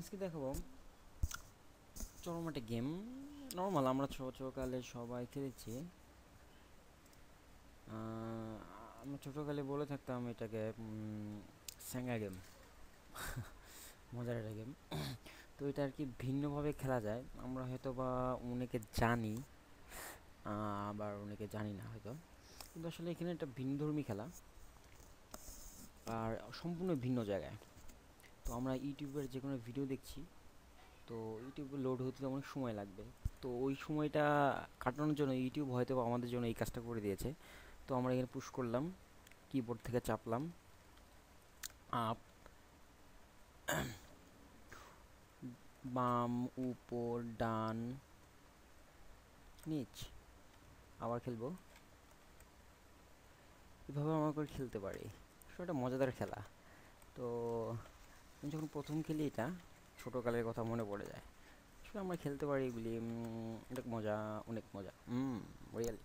আজকে দেখাবো চরম একটা গেম। নর্মাল আমরা ছোটকালে সবাই খেলেছি। আমরা ছোটকালে বলে থাকতাম এটাকে স্যাঙ্গা গেম। মজার একটা গেম। তো এটা আর কি ভিন্নভাবে খেলা যায়। আমরা হয়তো বা অনেকে জানি, আবার অনেকে জানি না হয়তো। কিন্তু আসলে এখানে একটা ভিন্নধর্মী খেলা, আর সম্পূর্ণ ভিন্ন জায়গায়। তো আমরা ইউটিউবের যে কোনো ভিডিও দেখছি, তো ইউটিউবে লোড হতে অনেক সময় লাগবে। তো ওই সময়টা কাটানোর জন্য ইউটিউব হয়তো বা আমাদের জন্য এই কাজটা করে দিয়েছে। তো আমরা এখানে পুশ করলাম, কিবোর্ড থেকে চাপলাম আপ, বাম, উপর, ডান, নিচ। আবার খেলবো, এভাবে আমরা করে খেলতে পারি। আসলে একটা মজাদার খেলা। তো আমি যখন প্রথম খেলি এটা, ছোটোকালের কথা মনে পড়ে যায়। আসলে আমরা খেলতে পারি এগুলি, অনেক মজা, অনেক মজা, রিয়েলি।